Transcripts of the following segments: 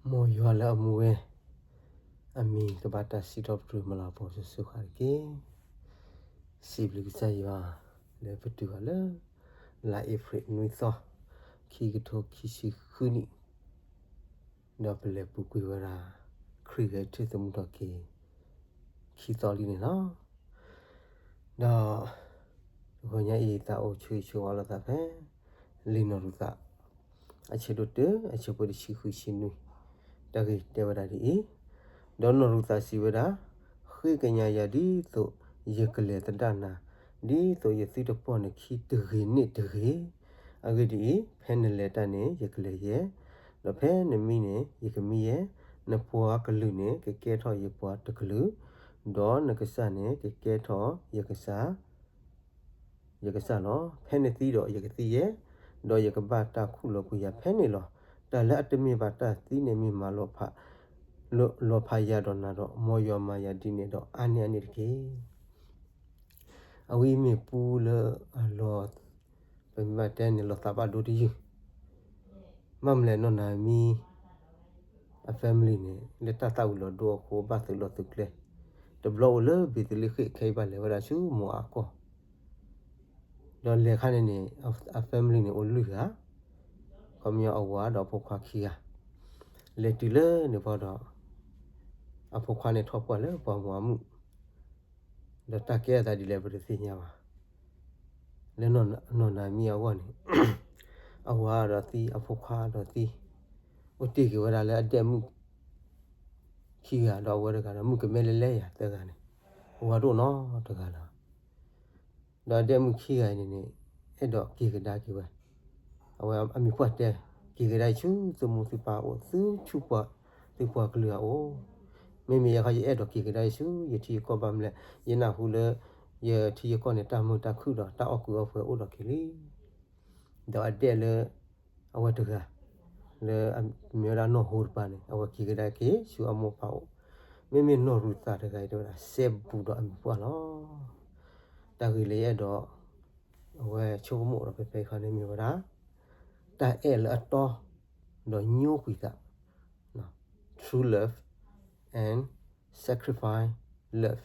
mo yo la muwe ami to bata sit of true mala po su khar ke sibli sa ya le putu la la ifrit nui so ki to ki shi khuni no ple pu ku wara create the mu to ke ki to li ne no da ho nya yi ta o chui chu ala ta phe li no ru ta a che do te a che po di shi khu shi nui ta ke te wara di don no ru ta si wara khi ka nya ya di to ye kle ta da na di to ye si to po ne ki de ge ni de ge a ge di phe ne le ta ne ye kle ye lo phe ne mi ne ye ka mi ye na po ka lu ne ke tho ye po ta ka lu do na ka sa ne ke tho ye ka sa lo phe ne ti do ye ka ti ye do ye ka ba ta khu lo ku ya phe ne lo ta la at mi ba ta ti ne mi ma lo pha lo pha ya do na do mo yo ma ya di ne do ani ke a wi mi pu le lo pe ma te ne lo ta ba do di mam le no na mi a family ne le ta ta lo do ko ba tu lo tu kle de blo le bi ti le khai ba le wa su mo a ko do le kha ne a family ne o lu ha ko mi a wa do pho kha khi ya le ti le ne ba do a pho kha ne tho pa le pa mo mu da ta ke da di le ba si nya ba le no na mi a wa ne a wa da ti a pho kha da ti o ti ke wa da le a de mu khi ya do wa da ka mu ke me le ya ta ka ne wa do no ta ka la da de mu khi ya ne e do ki ke da ki wa a wa a mi kwa te ki ke da chu su mu si pa o su chu pa ti pa ka le o me me ya ka ye e do ki ke da chu ye ti ko ba mle ye na hu le ye ti ye ko ne ta mu ta khu do ta o ku o fwe o do ki li do a de le a wa ta ka le me ra no hu pa ne a wa ki ke da ki chu a mo pa o me no ru ta ta ka do la se bu do a mi pa lo ta ki le ye do a wa chu mo ro pe pe kha ne mi wa da ta e le to do nyu ku ta no true love and sacrifice love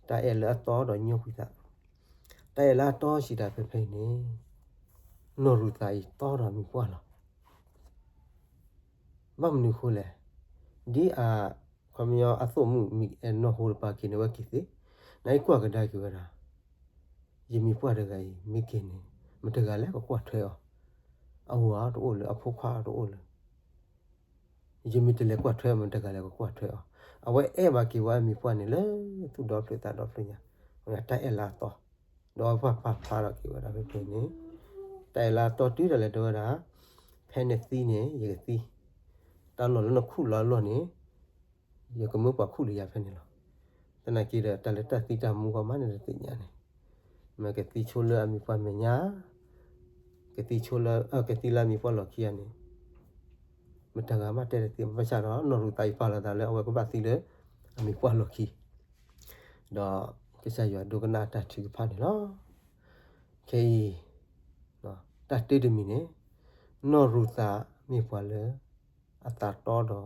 ta e le to do nyu ku ta ta e la to shi da pe pe ne no ru ta i to do mi pa lo ma mu khu le di a ko mi yo a so mu mi no ho pa ki ne wa ki se nai kwa ka da ki wa da ye mi pa da ga yi mi ki ne ma ta ga le ko kwa thwe o a wa do o le a pho kha do o le ye mi te le kwa thwe ma ta ga le ko kwa thwe o a wa e ba ki wa mi pa ne le tu do thwe ta do thwe nya wa ta e la to do pa do ki wa da pe pe ne ta e la to ti da le do da phe ne si ne ye si ta lo no khu lo ne ye ko mo pa khu le ya phe ne lo ta na ki da ta le ta ti ta mu ko ma ne ti nya ne ma ke ti chu le a mi pa me nya ke ti chu le ke ti la mi pa lo ki ya ne ma ta ga ma te ti ma cha do no ru tai pa la da le o ko ba ti le a mi pa lo ki do ke sa yo do ka na ta ti pa ne lo ke no ta ti de mi ne no ru ta mi pa le a ta to do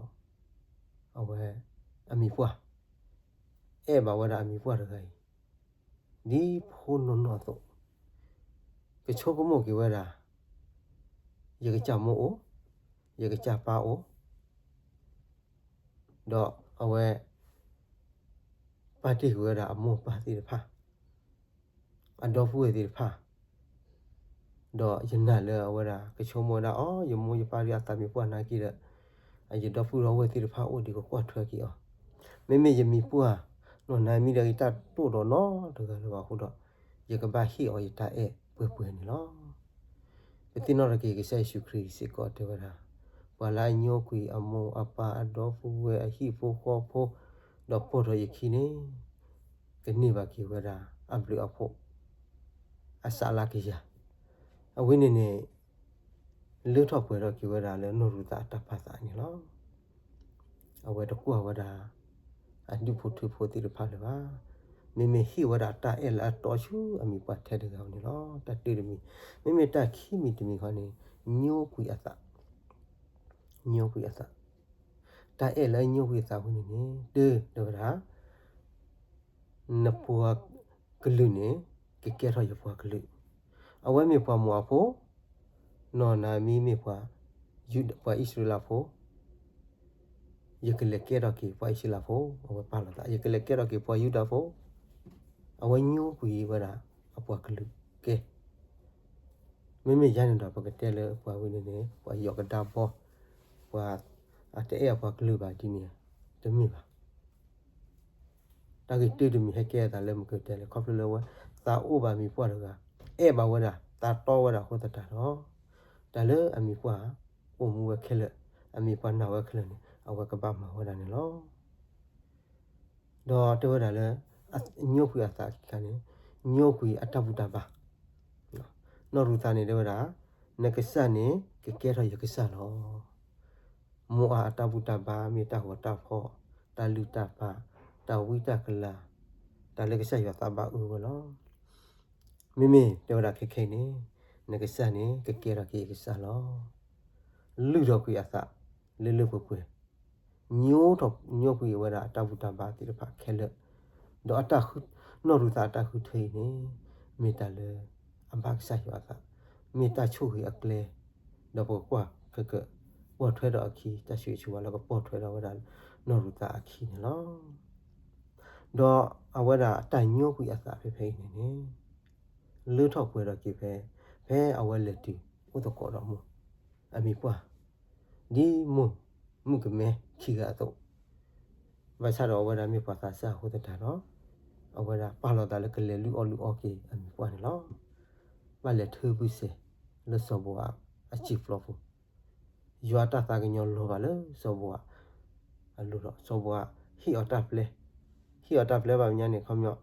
a we a mi pa e ba wa da a mi pa da ga ni pho no to ke cho ko mo ke wa da ye ke cha mo o ye ke cha pa o do a we pa ti wa da a mo pa ti de pha a do fu ti de pha do ye na le wa da ke cho mo da o ye mo ye pa ri a ta mi pa na ki da a ye do fu ro we ti de pha o di ko kwa thwe ki o me ye mi pu a no na mi da ta to do no to ga le ba hu do ye ka ba hi o ye ta e pwe ni lo pe ti no ra ki ke sai shu kri si ko te wa da wa la nyo kui a mo a pa a do fu we a hi fo kho fo do po do ye ki ne ke ni ba ki wa da a blu a pho a sa la ki ya a wi ne lu tho pwe do ki wa da le no ru ta ta pa sa ni lo a we do ku wa da a du pho tu pho ti de pha le ba me hi wa da ta e la to shu a mi pa the de ga ni lo ta ti de mi me ta khi mi ti mi kha ni nyo kui a ta ညောခွေအစာတာအဲ့လည်းညောခွေစာဝင်နေတေတော့ဒါနပွားကလူနေကဲရရပွားကလူအဝဲမြေပွားမွားဖို့နော်နာမီမြေပွားယူပွားဣစရလာဖို့ယကလေကဲရကေပွားဣစလာဖို့အဝဲပါလာတာယကလေကဲရကေပွားယူတာဖို့အဝဲညောခွေဝရအပွားကလူကဲမိရနေတာပကတဲ့လေပွားဝင်နေပွားယောကတာပေါ်ပွားအတဲ့ပွားကလူပါဒီနေတမိပါတာကတိတမီဟဲကဲတာလည်းမကတဲ့လေခေါပလဝတာအိုပါမီပွားတော့ကအဲ့ပါဝတာတာတော့ဝတာဟောတတာတော့ဒါလည်းအမီပွားအိုမူဝခဲလေအမီပွားနာဝခဲလေအဝကပမှာဝတာနေလောတော့တော့ဒါလည်းညို့ခွေအတာကနေညို့ခွေအတဘူတာပါနော်ရူတာနေတော့ဒါနကဆန်နေကဲရရကဆန်လောမောအတဘူတာပါမေတာဟောတာဖောတာလူတာပါတာဝိတကလာတာလည်းကဆက်ရတာပါဦးဘလောမိတော်ရခနေနကဆန်နေကဲရကေကဆန်လောလူတော့ခွေအသလေလေပွပွညိုးတော့ညို့ခွေဝရအတဘူတာပါတိတဖခဲလက်တော့အတခုနော်ရူတာတခုထေနေမေတာလေအဘက်ဆက်ရတာမေတာချိုခွေအကလေတော့ပွားကပေါ်ထွဲတော့အခီတရွှေချူလာကပေါ်ထွဲတော့ဝရနော်ရူတာအခီနော်တော့အဝရအတိုင်ညို့ခွေအသဖေနေနေလူထောက်ပွဲတော့ကြည့်ဖဲအဝဲလက်တီဥတကောတော့မူအမီပွားဒီမုကမဲခီကတော့ဘာသာတော့ဝရမြေပွားသာစာဟုတ်တယ်နော်အဝရပါလို့တာလည်းကလေးလူအော်ကေအမီပွားနော်ဘာလက်ထူဘူးစေလို့ဆိုဘောအချီဖလောဖူရွာတာတာကညောလောပါလေဆိုဘောအလူတော့ဆိုဘောဟီအတာပလေပါညာနေခမော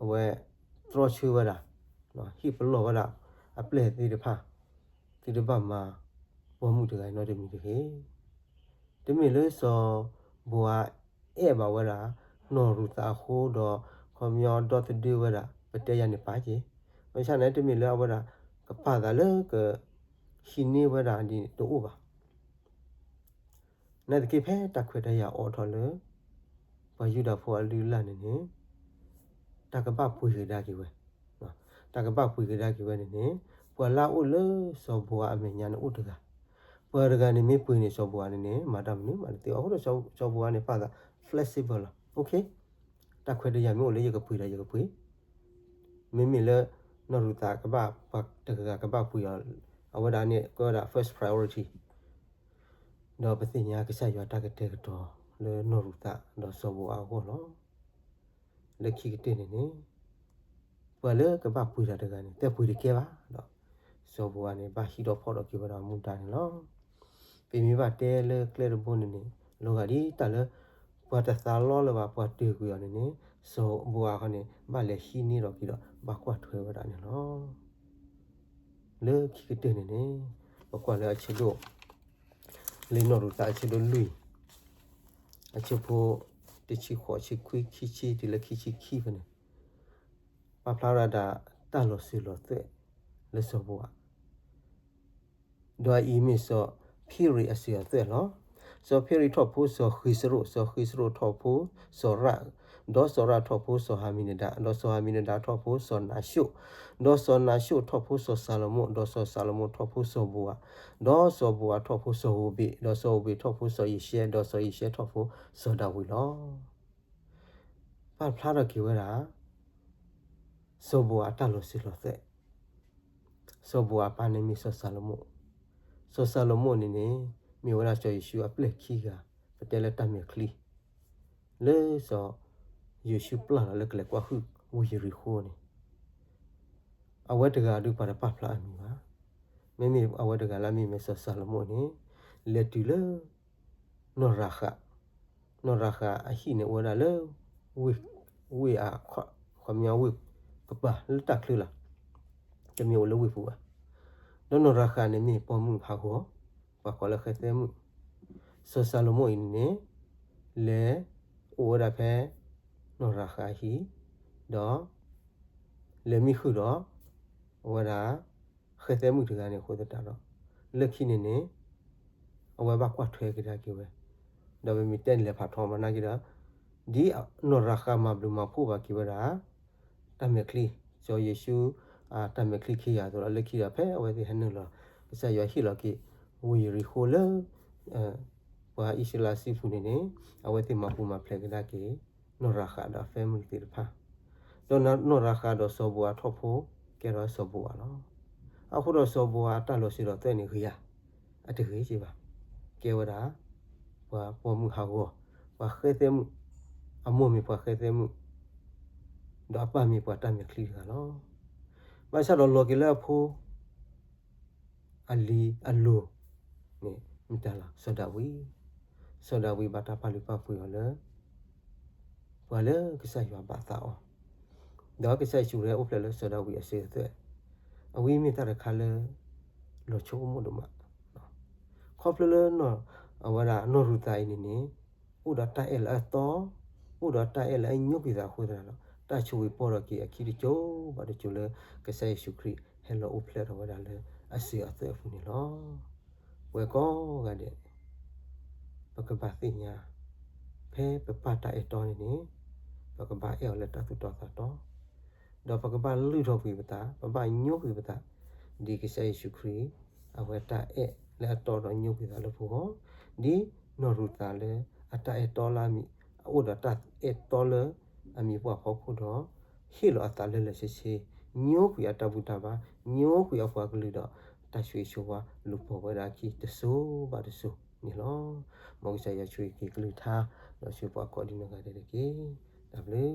အဝဲထရချူဝရနော်ဟီပလောဝရအပလေတီတဖာတီတပတ်မှာပေါ်မှုတကိုင်တော့တမီတခေတမီလို့ဆိုဘောအဲ့ပါဝရနော်ရူတာခိုးတော့ခမောတော့တေဝရပတဲရနေပါကြီးမချနဲ့တမီလို့ဝရကပါကလေကရှိနေဝရဒီတော့ပါနဲ့တကေဖဲတက်ခွေတရအော်ထော်လေဘာယူတာဖို့အလူလာနေနေတကပပွေရတာကြီးဝဲနော်တကပပွေရတာကြီးဝဲနေနေပွာလာအိုလေစောဘွာအမေညာနို့တကပွာရကနေမေပွေနေစောဘွာနေနေမာတမနီမာတေအော်တော့စောဘွာနေပါတာ flexible โอเคတက်ခွေတရမျိုးလေရကပွေရကပွေမိလေနော်ရူတာကပပတ်တကပပွေရအဝဒါနေကောဒါ first priority တော့ပသိညာကဆက်ရတာကတဲ့တော့လေနော်ရူတာတော့စောဘွာဟောနော်လက်ခိကတဲ့နေပွာလေကပပွေရတဲ့ကနေတက်ပွေရကဲပါတော့စောဘွာနေဘာဟီတော့ဖော်တော့ကြပါတော့မူတာနော်ပေမီပါတဲလေကလေဘုန်နေလောကဒီတလေပွာတသလောလပါပွာတေကူရနေစောဘွာခနေဘာလေဟီနေတော့ပြီးတော့ဘာကွာထွဲဝတာနေနော်လေခိကတဲ့နေဘကွာလေအချီလို့လေနော်ရူတာအချီလို့လူအချီဖို့တချီခေါ်ချီခွိခိချီဒီလခိချီခိဖနေပပလာရတာတလို့စီလို့တဲ့လေစောဘွာတော့အီမီဆိုဖီရီအစီအတဲ့နော်ဆိုဖီရီထော့ဖို့ဆိုခီစရိုထော့ဖို့ဆိုရာဒေါ်ဆိုရာထော့ဖို့ဆိုဟာမီနဒါဒေါ်ဆိုဟာမီနဒါထော့ဖို့ဆိုနာရှုဒေါ်ဆိုနာရှုထော့ဖို့ဆိုဆာလမုဒေါ်ဆိုဆာလမုထော့ဖို့ဆိုဘူဝါဒေါ်ဆိုဘူဝါထော့ဖို့ဆိုဟူဘီဒေါ်ဆိုဟူဘီထော့ဖို့ဆိုယီရှဲဒေါ်ဆိုယီရှဲထော့ဖို့ဆိုဒါဝီလောပါဖလာရကီဝဲတာဆိုဘူဝါတလို့စီလို့တဲ့ဆိုဘူဝါပါနေမီဆိုဆာလမုဆိုဆာလမုနေမြေဝရချေယေရှုအပလက်ခီကပတဲလက်တမြေခလီလေဆိုယေရှုပလာလက်ကလက်ကွာခုဝီရီခိုနေအဝတ်တကာဒုပါပပလာမီပါမေအဝတ်တကာလာမီမေဆိုဆာလမုနေလက်တူလေနော်ရာခအဟိနေဝရလေဝီအခခမြောဝီကပါလက်တက်ခလတမျိုးလဝီဖူပါနော်ရာခနေမီပေါ်မှုဖာကိုပါခေါ်လက်ခဲတဲ့မှုဆိုဆာလမုန်နေလေအိုရဖဲနော်ရာခဟီတော့လေမီခုတော့ဝရာခဲတဲ့မှုတကနေခိုးတဲ့တော့လက်ခိနေ အဝဲဘကွာထွဲကြတာကိဝဲဒါပေမဲ့တဲ့လေဖတ်ထောမနာကိတာဒီနော်ရခါမဘလူမဖို့ပါကိဝရာတမကလီကျော်ယေရှုတမကလီခိရတော့လက်ခိရဖဲအဝဲဒီဟနလောစရဟီလောကိဝီရီခိုလဝါအစ္စလာစီဖူနေနေအဝဲတိမဖူမဖလက်ကြတာကိနော်ရခါဒါဖဲမလီတိဖာတော့နော်ရခါတော့စောဘွားထော့ဖို့ကဲတော့စောဘွားလောအခုတော့စောဘွားတက်လို့ရှိတော့တဲ့နေခရအတခေးရှိပါကဲဝဒါဝါပေါ်မှုဟာကိုဝါခဲတဲ့မှုအမို့မြေပွားခဲတဲ့မှုတော့ပါမြေပွားတမ်းမြေခလီကလောမဆတော့လောကလေဖို့အလီအလိုနေမတလာဆဒဝီဘာတာပါလီပါဖူရလေဝါလေကစားရပါတာအောတော့ကစားချူရဲဥပလေဆဒဝီအစေတဲ့အဝီမီတရခါလေလောချိုမှုတော့မခေါပလလေနော်အဝရာနော်ရူတိုင်းနေဥဒတာအလအတော်ဥဒတာအလအညုကိတာခိုးတယ်နော်တာချူဝီပေါ်ရကီအခီချိုဘာတချူလေကစားရှုခရီဟဲလိုဥပလေတော့ဝဒါလေအစေအသေးဖူနေလောဝဲကောကတဲ့ပကပသိညာဖဲပပတာအတော်နေပကပအဲလက်တတူတော်တော့တော့ပကပလူတော့ပြီပတာပပညုပြီပတာဒီကစားရှုခရီအဝဲတာအဲလက်တော်တော့ညုပြီတာလို့ဖို့ဟောဒီနော်ရူတာလေအတာအတော်လာမီအိုဒတာအတော်လေအမီဘွားခေါ်ခုတော့ဟီလိုအတာလေလေရှိညိုခွေအတဘူတာပါညိုခွေအဖွာကလေးတော့တရွှေရှိုးပါလူပေါ်ဝဲတာကြီးတဆိုးပါတဆိုးနီလောမောင်ဆိုင်ရချွေကီကလေးထားတော့ရွှေပွားကော်ဒီနကတဲ့ကေဒါဘလေ